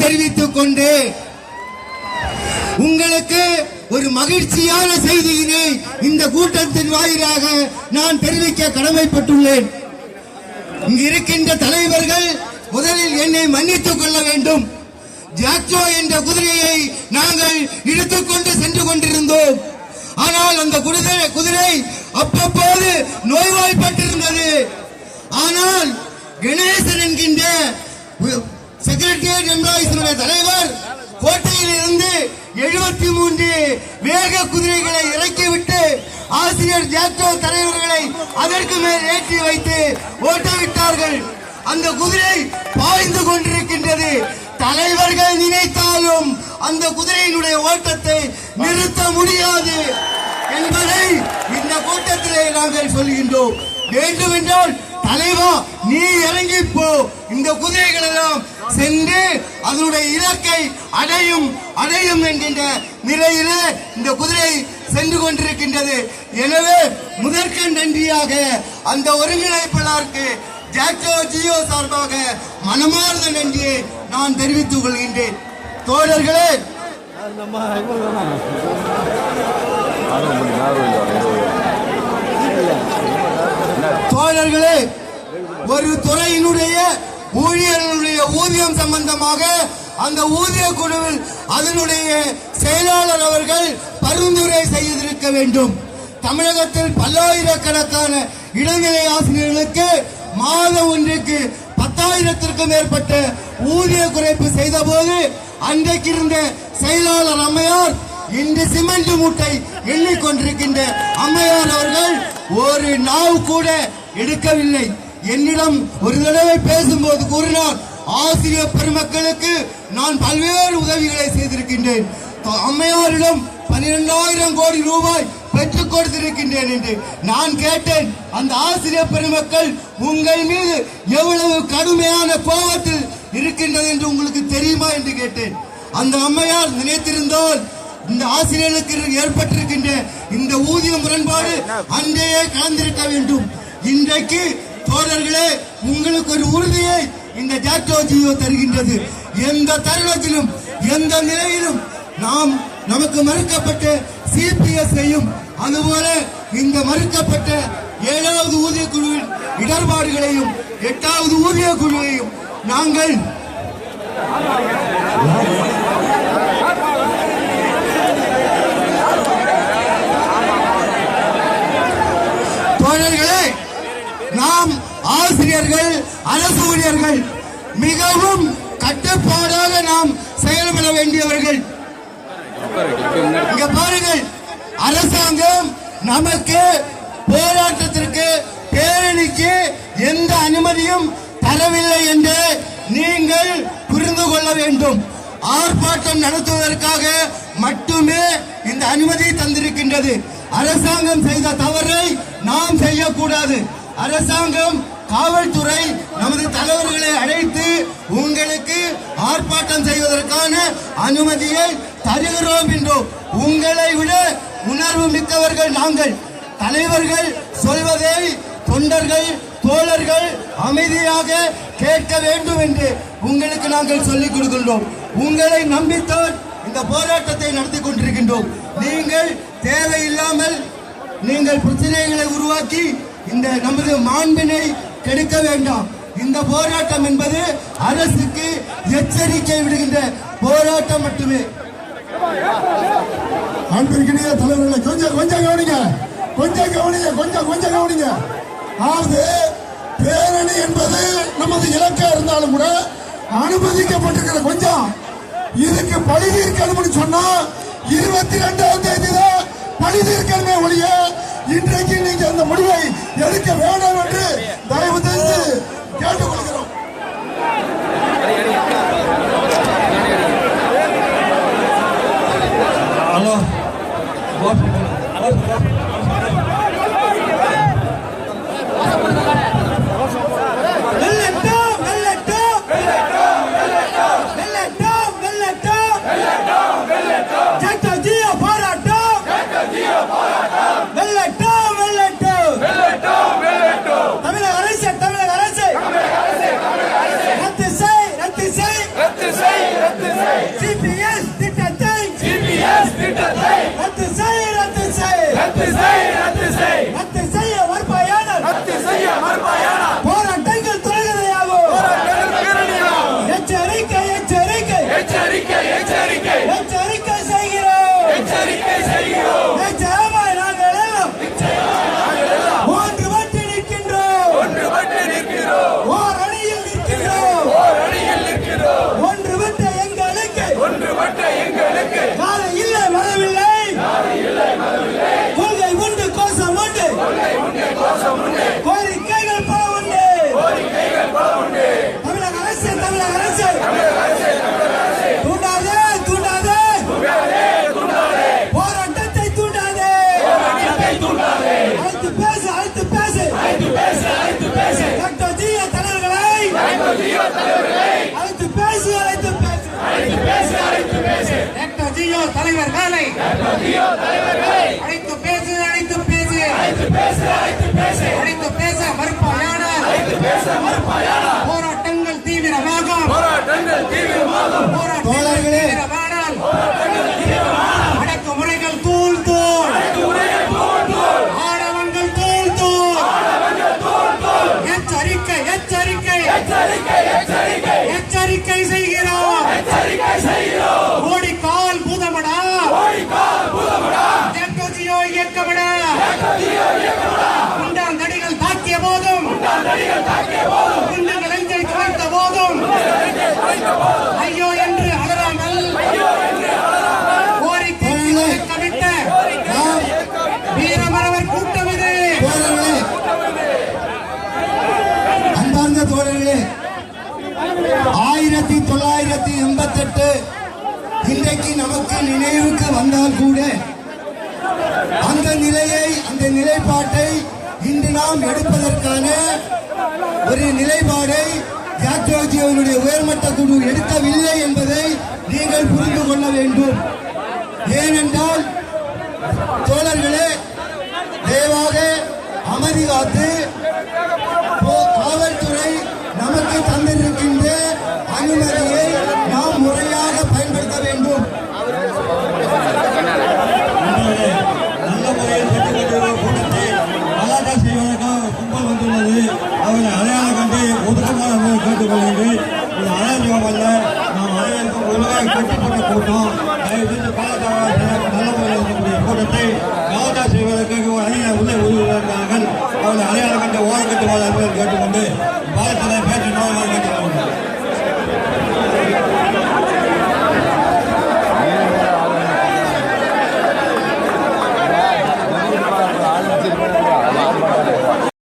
தெரிவித்துக் கொண்டு உங்களுக்கு ஒரு மகிழ்ச்சியான செய்தியினை இந்த கூட்டத்தின் வாயிலாக நான் தெரிவிக்க கடமைப்பட்டுள்ளேன். இங்கு இருக்கின்ற தலைவர்கள் முதலில் என்னை மன்னித்துக் கொள்ள வேண்டும். ஜாக்டோ என்ற குதிரையை நாங்கள் இழுத்துக்கொண்டு சென்று கொண்டிருந்தோம். ஆனால் அந்த குதிரை அப்பப்போது நோய்வாய்ப்பட்டிருந்தது. ஆனால் கணேசன் என்கின்ற செக்ரட்டரியேட் எம்ப்ளாயிஸ் தலைவர் கோட்டையில் இருந்து 73 வேக குதிரைகளை இறக்கிவிட்டு ஆசிரியர் ஜாக்டோ தலைவர்களை அதற்கு மேல் ஏற்றி வைத்து ஓட்டவிட்டார்கள். அந்த குதிரை பாய்ந்து கொண்டிருக்கின்றது. தலைவர்கள் நினைத்தாலும் அந்த குதிரையினுடைய ஓட்டத்தை நிறுத்த முடியாது என்பதை இந்த கூட்டத்திலே நாங்கள் சொல்கின்றோம். வேண்டுமென்றால் தலைவா நீ இறங்கி போ, இந்த குதிரைகள் எல்லாம் சென்று அதனுடைய இலக்கை அடையும் என்கின்ற நிலையில இந்த குதிரை சென்று கொண்டிருக்கின்றது. எனவே முதற்கண் நன்றியாக அந்த ஒருங்கிணைப்பாளருக்கு ஜாக்டோ ஜியோ சார்பாக மனமார்ந்த நன்றியை நான் தெரிவித்துக் கொள்கின்றேன். தோழர்களே, ஒரு துறையினுடைய ஊழியர்களுடைய ஊதியம் சம்பந்தமாக அந்த ஊதிய குழுவில் அதனுடைய செயலாளர் அவர்கள் பரிந்துரை செய்திருக்க வேண்டும். தமிழகத்தில் பல்லாயிரக்கணக்கான இடைநிலை ஆசிரியர்களுக்கு மாதம் ஒன்றுக்கு 10,000த்திற்கும் மேற்பட்ட ஊதிய குறைப்பு செய்த போது அன்றைக்கு இருந்த செயலாளர் அம்மையார் இன்று சிமெண்ட் மூட்டை எண்ணிக்கொண்டிருக்கின்ற அம்மையார் அவர்கள் ஒரு நாள் கூட எடுக்கவில்லை. என்னிடம் ஒரு தடவை பேசும்போது கூறினார், ஆசிரியர் பெருமக்களுக்கு நான் பல்வேறு உதவிகளை செய்திருக்கின்றேன், அம்மையாரிடம் 12,000 கோடி ரூபாய் பெற்றுக் கொடுத்திருக்கின்றேன் என்று. நான் கேட்டேன், அந்த ஆசிரியர் பெருமக்கள் உங்கள் மீது எவ்வளவு கடுமையான கோபத்தில் இருக்கின்றது என்று உங்களுக்கு தெரியுமா என்று கேட்டேன். அந்த அம்மையார் நினைத்திருந்தால் இந்த ஆசிரியர்களுக்கு ஏற்பட்டிருக்கின்ற இந்த ஊதிய முரண்பாடு அன்றையே கலந்திருக்க வேண்டும். இன்றைக்கு தோழர்களே, உங்களுக்கு ஒரு உறுதியை இந்த ஜாக்டோ ஜியோ தருகின்றது. எந்த தருணத்திலும் எந்த நிலையிலும் நமக்கு மறுக்கப்பட்ட சிபிஎஸ்ஐயும் அதுபோல இந்த மறுக்கப்பட்ட 7வது ஊதிய குழுவின் இடர்பாடுகளையும் 8வது ஊதிய குழுவையும் நாங்கள் தோழர்களே, நாம் ஆசிரியர்கள் அரசு ஊழியர்கள் மிகவும் கட்டுப்பாடாக நாம் செயல்பட வேண்டியவர்கள். இங்க பாருங்கள், அரசாங்கம் நமக்கு போராட்டத்திற்கு பேரணிக்கு எந்த அனுமதியும் தரவில்லை என்று நீங்கள் புரிந்து கொள்ள வேண்டும். ஆர்ப்பாட்டம் நடத்துவதற்காக மட்டுமே இந்த அனுமதி தந்திருக்கின்றது. அரசாங்கம் செய்த தவறை நாம் செய்யக்கூடாது. அரசாங்கம் காவல்துறை நமது தலைவர்களை அழைத்து உங்களுக்கு ஆர்ப்பாட்டம் செய்வதற்கான அனுமதியை தருகிறோம் என்றோம். உங்களை விட உணர்வு மிக்கவர்கள் நாங்கள். தலைவர்கள் சொல்வதை தொண்டர்கள் தோழர்கள் அமைதியாக கேட்க வேண்டும் என்று உங்களுக்கு நாங்கள் சொல்லிக் கொடுக்கின்றோம். உங்களை நம்பித்தான் இந்த போராட்டத்தை நடத்தி கொண்டிருக்கின்றோம். நீங்கள் தேவையில்லாமல் நீங்கள் பிரச்சனைகளை உருவாக்கி இந்த நமது மாண்பினை கெடுக்க வேண்டாம். இந்த போராட்டம் என்பது அரசுக்கு எச்சரிக்கை விடுகின்ற போராட்டம் மட்டுமே. அன்பிற்கினிய தலைவர்களை கொஞ்சம் கவனிங்க. அதாவது பேரணி என்பது நமது இலக்கா இருந்தாலும் கூட அனுமதிக்கப்பட்டிருக்கிற கொஞ்சம் இதுக்கு பழி தீர்க்கணும்னு சொன்னா 22ஆம் தேதி தான் பழி தீர்க்கணுமே ஒழிய இன்றைக்கு நீங்க அந்த முடிவை எடுக்க வேண்டாம் என்று தயவு செய்து கேட்டுக்கொள்கிறோம். தமிழக அரசு சிபிஎஸ் திட்டத்தை ரத்து செய்ய மறுப்பாயானால் போராட்டங்கள் தொடர்கதையாகும். எச்சரிக்கை செய்கிறோம். எச்சரமாய் நாங்கள் எல்லாம் ஒன்றுபட்டு நிற்கின்றோம். ஓர் அணியில் நிற்கின்றோம். ஒன்றுபட்ட எங்களுக்கு காலை இல்லை மதமில்லை. கொள்கை உண்டு கோஷம் உண்டு. கோரிக்கைகள் பல உண்டு. தமிழக அரசு தூண்டாதே போராட்டத்தை தூண்டாதே. அழைத்து பேசு டாக்டர் ஜியோ தலைவர்களை அழைத்து பேசு. டாக்டர் ஜியோ தலைவர்களை அழைத்து பேச மறுப்பாயானால் போராட்டங்கள் தீவிரமாகும். அடக்குமுறைகள் தூள் ஆடவங்கள் தூள். எச்சரிக்கை செய்கிறோம். கோடிக்கால் பூதமடா ஜியோ இயக்கமடா. குண்டாந்தடிகள் தாக்கிய போதும் குண்டுகள் நெஞ்சை துளைத்த போதும் ஐயோ என்று அலறாமல் கோரிக்கை கவிட்ட வீரமரவர் கூட்டம் இது. அன்பார்ந்த தோழர்களே, 1988 இன்றைக்கு நமக்கு நினைவுக்கு வந்தால் கூட அந்த நிலைப்பாட்டை இன்று நாம் எடுப்பதற்கான ஒரு நிலைப்பாடை ஜாக்டோஜி அவருடைய உயர்மட்ட குழு எடுக்கவில்லை என்பதை நீங்கள் புரிந்து கொள்ள வேண்டும். ஏனென்றால் தோழர்களே, தயவாக அமைதி காத்து காவல்துறை நமக்கு தந்திருக்கின்ற அனுமதியை நாம் முறையாக பயன்படுத்த வேண்டும். நல்ல முறையில் கட்டுக்கட்டுள்ள கூட்டத்தை கலாட்டம் செய்வதற்காக கும்பல் வந்துள்ளது. அவரை அடையாளம் கண்டு ஒதுக்கமாக கேட்டுக்கொள்கிறேன். இது அடையாளம் அல்ல, நாம் அனைவருக்கும் ஒழுங்காக கட்டுப்பட்ட கூட்டம். தயவுசெய்து நல்ல முறையில் இருக்கக்கூடிய கூட்டத்தை கலாட்டம் செய்வதற்கு அணியினர் உள்ளே உதவுகிறார்கள். அவரை அடையாளம் கண்டு ஓரம் கட்டுவார்கள் கேட்டுக்கொண்டு பாலத்தினை பேச்சு நோயாக கேட்டுக்கொள்கிறேன்.